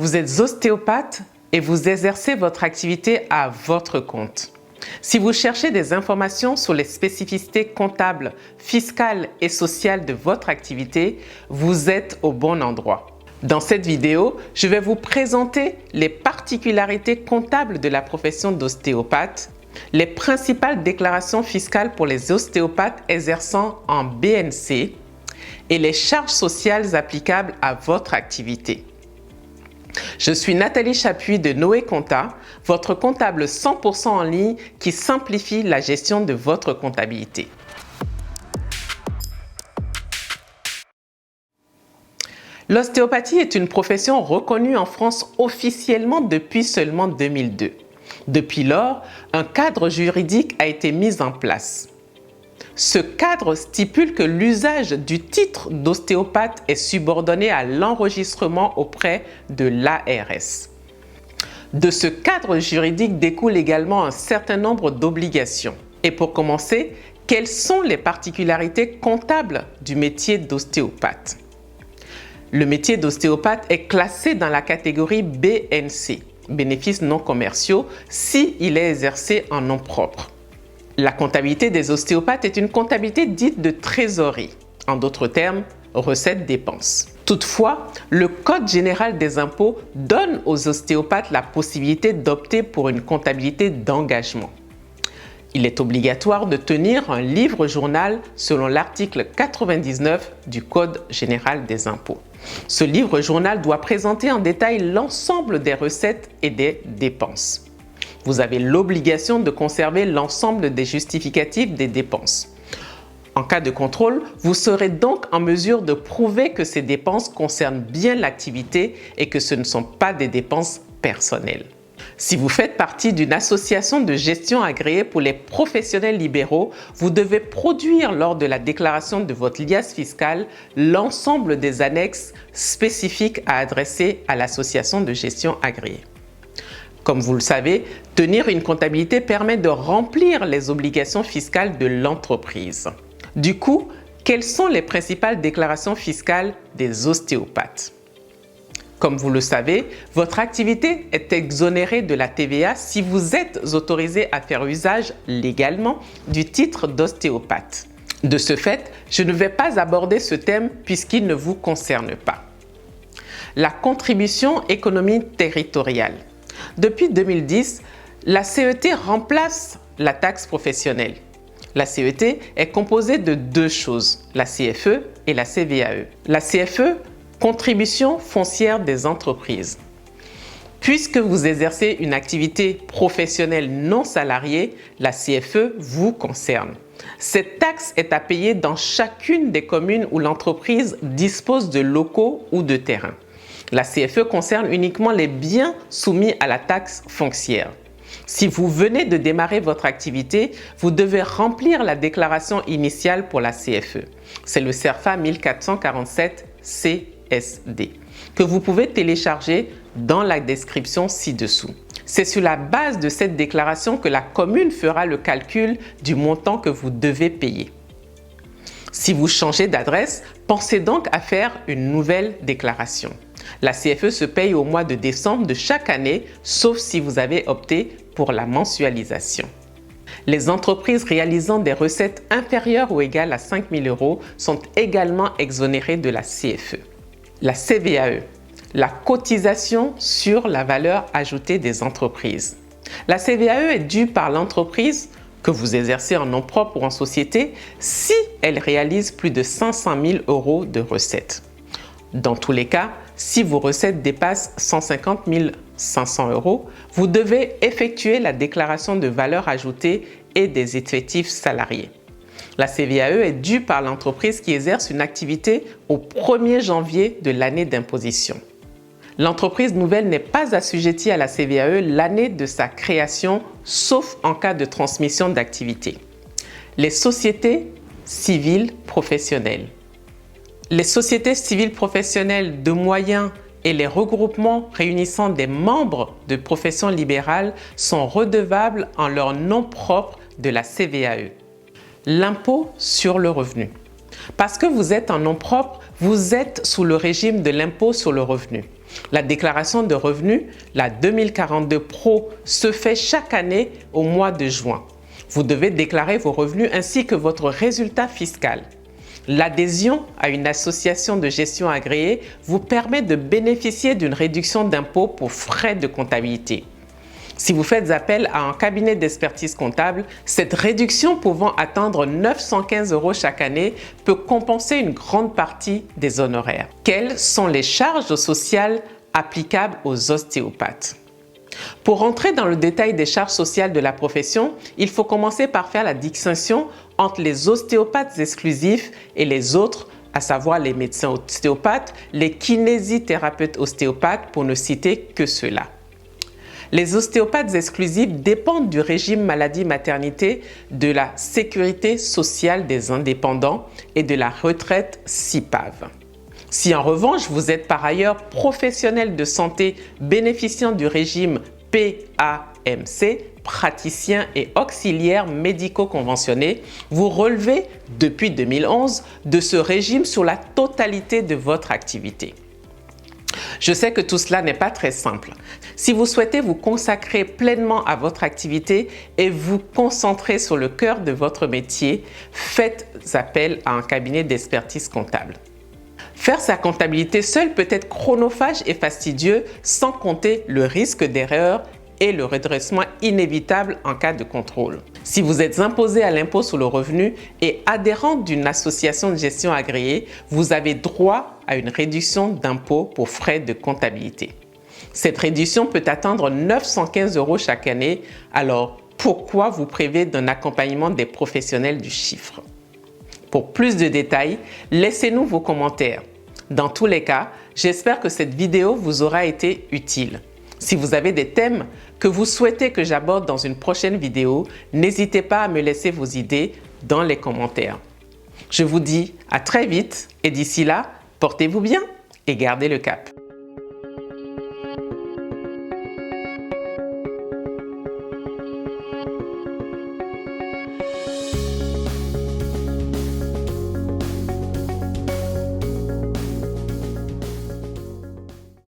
Vous êtes ostéopathe et vous exercez votre activité à votre compte. Si vous cherchez des informations sur les spécificités comptables, fiscales et sociales de votre activité, vous êtes au bon endroit. Dans cette vidéo, je vais vous présenter les particularités comptables de la profession d'ostéopathe, les principales déclarations fiscales pour les ostéopathes exerçant en BNC et les charges sociales applicables à votre activité. Je suis Nathalie Chapuis de Noé Compta, votre comptable 100% en ligne qui simplifie la gestion de votre comptabilité. L'ostéopathie est une profession reconnue en France officiellement depuis seulement 2002. Depuis lors, un cadre juridique a été mis en place. Ce cadre stipule que l'usage du titre d'ostéopathe est subordonné à l'enregistrement auprès de l'ARS. De ce cadre juridique découle également un certain nombre d'obligations. Et pour commencer, quelles sont les particularités comptables du métier d'ostéopathe? Le métier d'ostéopathe est classé dans la catégorie BNC, bénéfices non commerciaux, s'il est exercé en nom propre. La comptabilité des ostéopathes est une comptabilité dite de trésorerie, en d'autres termes, recettes-dépenses. Toutefois, le Code général des impôts donne aux ostéopathes la possibilité d'opter pour une comptabilité d'engagement. Il est obligatoire de tenir un livre-journal selon l'article 99 du Code général des impôts. Ce livre-journal doit présenter en détail l'ensemble des recettes et des dépenses. Vous avez l'obligation de conserver l'ensemble des justificatifs des dépenses. En cas de contrôle, vous serez donc en mesure de prouver que ces dépenses concernent bien l'activité et que ce ne sont pas des dépenses personnelles. Si vous faites partie d'une association de gestion agréée pour les professionnels libéraux, vous devez produire lors de la déclaration de votre liasse fiscale l'ensemble des annexes spécifiques à adresser à l'association de gestion agréée. Comme vous le savez, tenir une comptabilité permet de remplir les obligations fiscales de l'entreprise. Du coup, quelles sont les principales déclarations fiscales des ostéopathes? Comme vous le savez, votre activité est exonérée de la TVA si vous êtes autorisé à faire usage légalement du titre d'ostéopathe. De ce fait, je ne vais pas aborder ce thème puisqu'il ne vous concerne pas. La contribution économie territoriale. Depuis 2010, la CET remplace la taxe professionnelle. La CET est composée de deux choses, la CFE et la CVAE. La CFE, contribution foncière des entreprises. Puisque vous exercez une activité professionnelle non salariée, la CFE vous concerne. Cette taxe est à payer dans chacune des communes où l'entreprise dispose de locaux ou de terrains. La CFE concerne uniquement les biens soumis à la taxe foncière. Si vous venez de démarrer votre activité, vous devez remplir la déclaration initiale pour la CFE. C'est le CERFA 1447 CSD que vous pouvez télécharger dans la description ci-dessous. C'est sur la base de cette déclaration que la commune fera le calcul du montant que vous devez payer. Si vous changez d'adresse, pensez donc à faire une nouvelle déclaration. La CFE se paye au mois de décembre de chaque année, sauf si vous avez opté pour la mensualisation. Les entreprises réalisant des recettes inférieures ou égales à 5 000 € sont également exonérées de la CFE. La CVAE, la cotisation sur la valeur ajoutée des entreprises. La CVAE est due par l'entreprise que vous exercez en nom propre ou en société si elle réalise plus de 500 000 € de recettes. Dans tous les cas, si vos recettes dépassent 150 500 €, vous devez effectuer la déclaration de valeur ajoutée et des effectifs salariés. La CVAE est due par l'entreprise qui exerce une activité au 1er janvier de l'année d'imposition. L'entreprise nouvelle n'est pas assujettie à la CVAE l'année de sa création, sauf en cas de transmission d'activité. Les sociétés civiles professionnelles. Les sociétés civiles professionnelles de moyens et les regroupements réunissant des membres de professions libérales sont redevables en leur nom propre de la CVAE. L'impôt sur le revenu. Parce que vous êtes en nom propre, vous êtes sous le régime de l'impôt sur le revenu. La déclaration de revenus, la 2042 Pro, se fait chaque année au mois de juin. Vous devez déclarer vos revenus ainsi que votre résultat fiscal. L'adhésion à une association de gestion agréée vous permet de bénéficier d'une réduction d'impôt pour frais de comptabilité. Si vous faites appel à un cabinet d'expertise comptable, cette réduction pouvant atteindre 915 € chaque année peut compenser une grande partie des honoraires. Quelles sont les charges sociales applicables aux ostéopathes? Pour entrer dans le détail des charges sociales de la profession, il faut commencer par faire la distinction entre les ostéopathes exclusifs et les autres, à savoir les médecins ostéopathes, les kinésithérapeutes ostéopathes, pour ne citer que ceux-là. Les ostéopathes exclusifs dépendent du régime maladie-maternité, de la sécurité sociale des indépendants et de la retraite CIPAV. Si en revanche vous êtes par ailleurs professionnel de santé bénéficiant du régime PAMC, praticien et auxiliaire médicaux conventionnés, vous relevez depuis 2011 de ce régime sur la totalité de votre activité. Je sais que tout cela n'est pas très simple. Si vous souhaitez vous consacrer pleinement à votre activité et vous concentrer sur le cœur de votre métier, faites appel à un cabinet d'expertise comptable. Faire sa comptabilité seul peut être chronophage et fastidieux, sans compter le risque d'erreur et le redressement inévitable en cas de contrôle. Si vous êtes imposé à l'impôt sur le revenu et adhérent d'une association de gestion agréée, vous avez droit à une réduction d'impôt pour frais de comptabilité. Cette réduction peut atteindre 915 € chaque année, alors pourquoi vous priver d'un accompagnement des professionnels du chiffre? Pour plus de détails, laissez-nous vos commentaires. Dans tous les cas, j'espère que cette vidéo vous aura été utile. Si vous avez des thèmes que vous souhaitez que j'aborde dans une prochaine vidéo, n'hésitez pas à me laisser vos idées dans les commentaires. Je vous dis à très vite et d'ici là, portez-vous bien et gardez le cap.